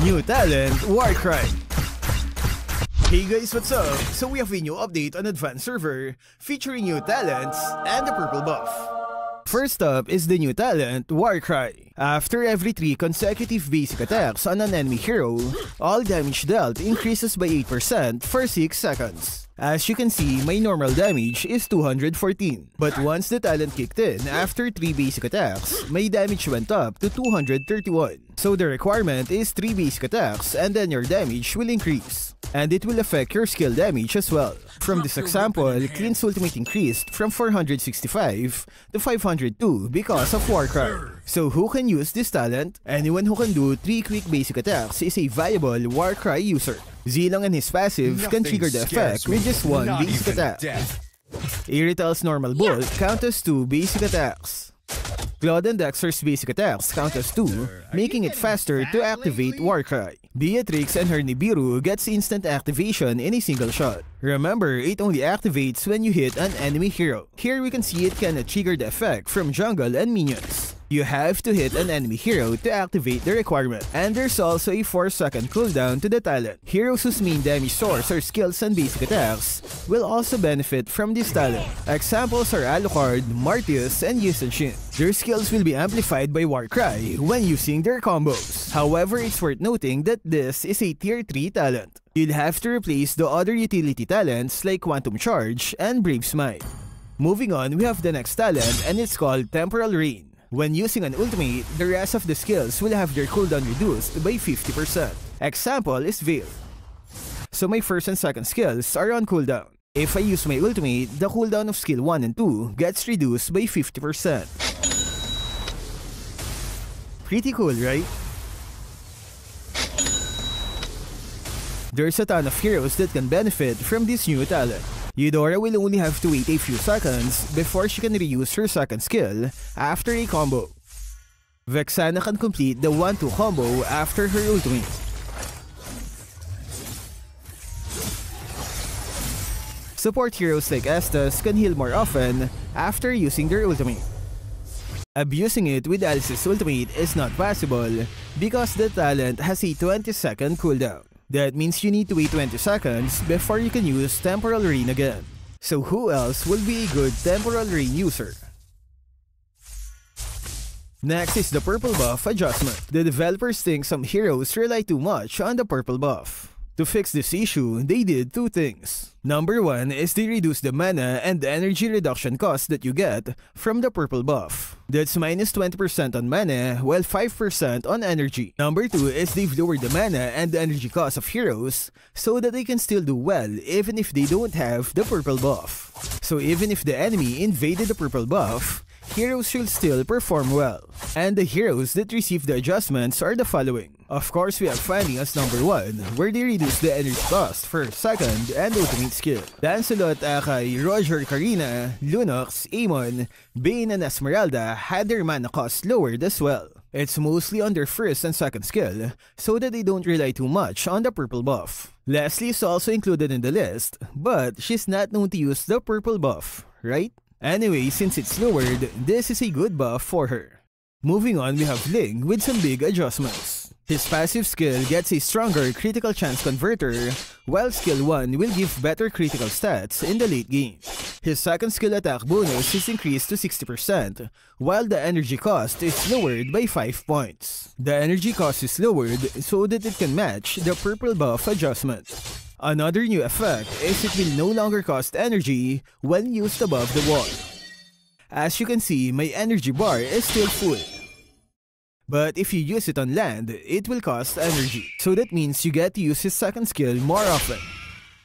New talent, Warcry. Hey guys, what's up? So we have a new update on Advanced Server featuring new talents and the purple buff. First up is the new talent, Warcry. After every 3 consecutive basic attacks on an enemy hero, all damage dealt increases by 8% for 6 seconds. As you can see, my normal damage is 214. But once the talent kicked in, after 3 basic attacks, my damage went up to 231. So the requirement is 3 basic attacks and then your damage will increase. And it will affect your skill damage as well. From this example, Clean's ultimate increased from 465 to 502 because of Warcry. So who can use this talent? Anyone who can do 3 quick basic attacks is a viable Warcry user. Zilong and his passive can trigger the effect with just 1 basic attack. Irrital's normal bolt count as 2 basic attacks. Claude and Dexter's basic attacks count as 2, making it faster to activate Warcry. Beatrix and her Nibiru gets instant activation in a single shot. Remember, it only activates when you hit an enemy hero. Here we can see it cannot trigger the effect from jungle and minions. You have to hit an enemy hero to activate the requirement. And there's also a 4-second cooldown to the talent. Heroes whose main damage source are skills and basic attacks will also benefit from this talent. Examples are Alucard, Martius, and Yusin. Their skills will be amplified by Warcry when using their combos. However, it's worth noting that this is a tier 3 talent. You'll have to replace the other utility talents like Quantum Charge and Brave Smite. Moving on, we have the next talent and it's called Temporal Reign. When using an ultimate, the rest of the skills will have their cooldown reduced by 50%. Example is Veil. So my first and second skills are on cooldown. If I use my ultimate, the cooldown of skill 1 and 2 gets reduced by 50%. Pretty cool, right? There's a ton of heroes that can benefit from this new talent. Eudora will only have to wait a few seconds before she can reuse her second skill after a combo. Vexana can complete the 1-2 combo after her ultimate. Support heroes like Estes can heal more often after using their ultimate. Abusing it with Alice's ultimate is not possible because the talent has a 20-second cooldown. That means you need to wait 20 seconds before you can use Temporal Reign again. So who else will be a good Temporal Reign user? Next is the purple buff adjustment. The developers think some heroes rely too much on the purple buff. To fix this issue, they did 2 things. Number 1 is they reduced the mana and the energy reduction cost that you get from the purple buff. That's minus 20% on mana, while 5% on energy. Number 2 is they've lowered the mana and the energy cost of heroes so that they can still do well even if they don't have the purple buff. So even if the enemy invaded the purple buff, heroes should still perform well. And the heroes that receive the adjustments are the following. Of course, we have Fanny as number 1, where they reduce the energy cost for second and ultimate skill. Lancelot, Akai, Roger, Karina, Lunox, Amon, Bane, and Esmeralda had their mana cost lowered as well. It's mostly on their first and second skill, so that they don't rely too much on the purple buff. Leslie is also included in the list, but she's not known to use the purple buff, right? Anyway, since it's lowered, this is a good buff for her. Moving on, we have Ling with some big adjustments. His passive skill gets a stronger critical chance converter, while skill 1 will give better critical stats in the late game. His second skill attack bonus is increased to 60%, while the energy cost is lowered by 5 points. The energy cost is lowered so that it can match the purple buff adjustment. Another new effect is it will no longer cost energy when used above the wall. As you can see, my energy bar is still full. But if you use it on land, it will cost energy. So that means you get to use his second skill more often.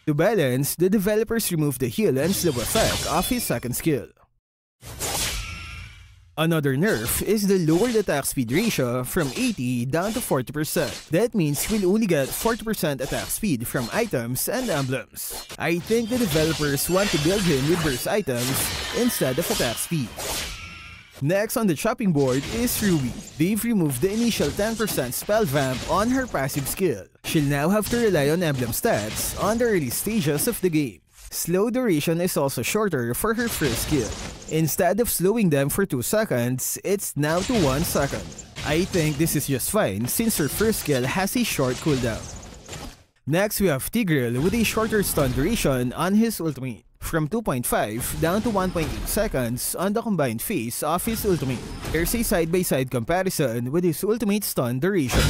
To balance, the developers removed the heal and slow effect of his second skill. Another nerf is the lowered attack speed ratio from 80 down to 40%. That means we'll only get 40% attack speed from items and emblems. I think the developers want to build him with burst items instead of attack speed. Next on the chopping board is Ruby. They've removed the initial 10% spell vamp on her passive skill. She'll now have to rely on emblem stats on the early stages of the game. Slow duration is also shorter for her first skill. Instead of slowing them for 2 seconds, it's now to 1 second. I think this is just fine since her first skill has a short cooldown. Next, we have Tigreal with a shorter stun duration on his ultimate, from 2.5 down to 1.8 seconds on the combined phase of his ultimate. There's a side-by-side comparison with his ultimate stun duration.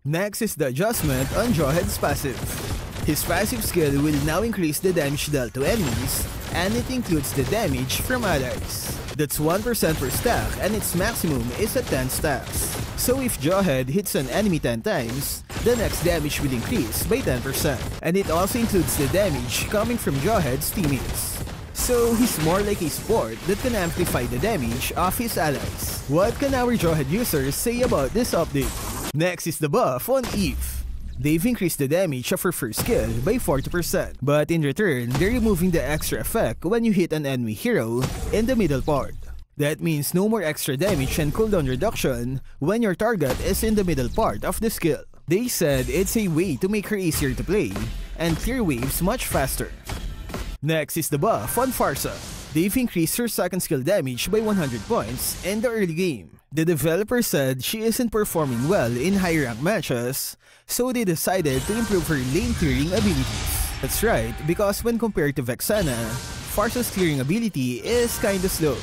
Next is the adjustment on Jawhead's passive. His passive skill will now increase the damage dealt to enemies, and it includes the damage from allies. That's 1% per stack, and its maximum is at 10 stacks. So if Jawhead hits an enemy 10 times, the next damage will increase by 10%. And it also includes the damage coming from Jawhead's teammates. So he's more like a support that can amplify the damage of his allies. What can our Jawhead users say about this update? Next is the buff on Eve. They've increased the damage of her first skill by 40%, but in return, they're removing the extra effect when you hit an enemy hero in the middle part. That means no more extra damage and cooldown reduction when your target is in the middle part of the skill. They said it's a way to make her easier to play and clear waves much faster. Next is the buff on Pharsa. They've increased her second skill damage by 100 points in the early game. The developer said she isn't performing well in high rank matches, so they decided to improve her lane clearing abilities. That's right, because when compared to Vexana, Pharsa's clearing ability is kinda slow.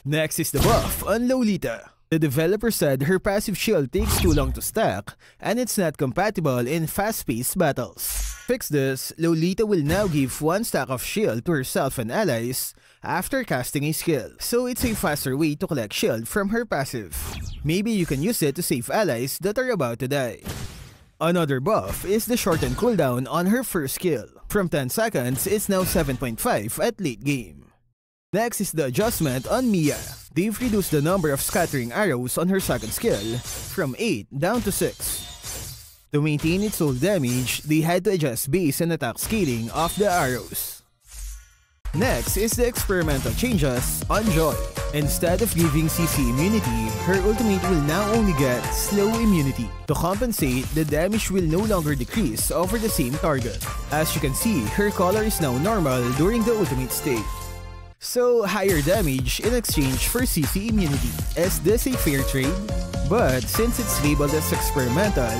Next is the buff on Lolita. The developer said her passive shield takes too long to stack, and it's not compatible in fast-paced battles. Fix this, Lolita will now give 1 stack of shield to herself and allies after casting a skill, so it's a faster way to collect shield from her passive. Maybe you can use it to save allies that are about to die. Another buff is the shortened cooldown on her first skill. From 10 seconds, it's now 7.5 at late game. Next is the adjustment on Miya. They've reduced the number of scattering arrows on her second skill from 8 down to 6. To maintain its old damage, they had to adjust base and attack scaling of the arrows. Next is the experimental changes on Joy. Instead of giving CC immunity, her ultimate will now only get slow immunity. To compensate, the damage will no longer decrease over the same target. As you can see, her color is now normal during the ultimate state. So, higher damage in exchange for CC immunity. Is this a fair trade? But since it's labeled as experimental,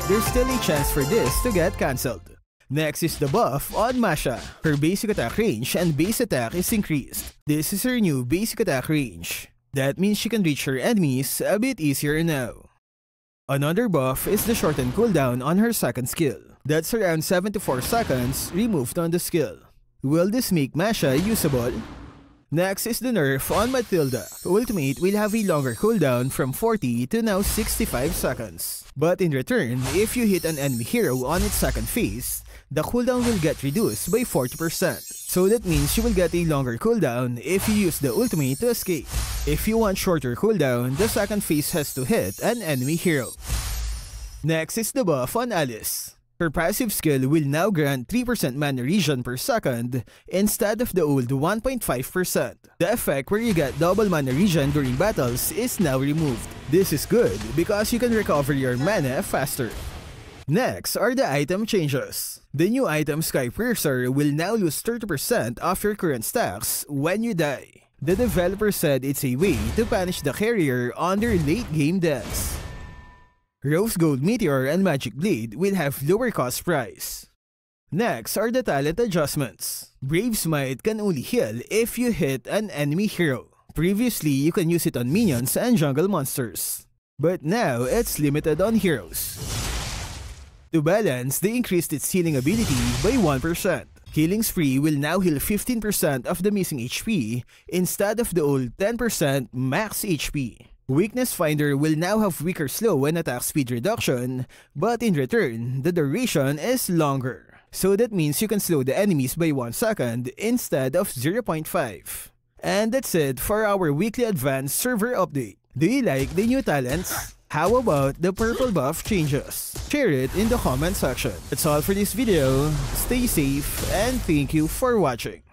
there's still a chance for this to get cancelled. Next is the buff on Masha. Her basic attack range and base attack is increased. This is her new basic attack range. That means she can reach her enemies a bit easier now. Another buff is the shortened cooldown on her second skill. That's around 74 seconds removed on the skill. Will this make Masha usable? Next is the nerf on Mathilda. Ultimate will have a longer cooldown from 40 to now 65 seconds. But in return, if you hit an enemy hero on its second phase, the cooldown will get reduced by 40%. So that means you will get a longer cooldown if you use the ultimate to escape. If you want shorter cooldown, the second phase has to hit an enemy hero. Next is the buff on Alice. Her passive skill will now grant 3% mana regen per second instead of the old 1.5%. The effect where you get double mana regen during battles is now removed. This is good because you can recover your mana faster. Next are the item changes. The new item Sky Piercer will now lose 30% of your current stacks when you die. The developer said it's a way to punish the carrier on their late game deaths. Rose Gold Meteor and Magic Blade will have lower cost price. Next are the talent adjustments. Brave Smite can only heal if you hit an enemy hero. Previously, you can use it on minions and jungle monsters. But now, it's limited on heroes. To balance, they increased its healing ability by 1%. Healing Spree will now heal 15% of the missing HP instead of the old 10% max HP. Weakness Finder will now have weaker slow and attack speed reduction, but in return, the duration is longer. So that means you can slow the enemies by 1 second instead of 0.5. And that's it for our weekly advanced server update. Do you like the new talents? How about the purple buff changes? Share it in the comment section. That's all for this video. Stay safe and thank you for watching.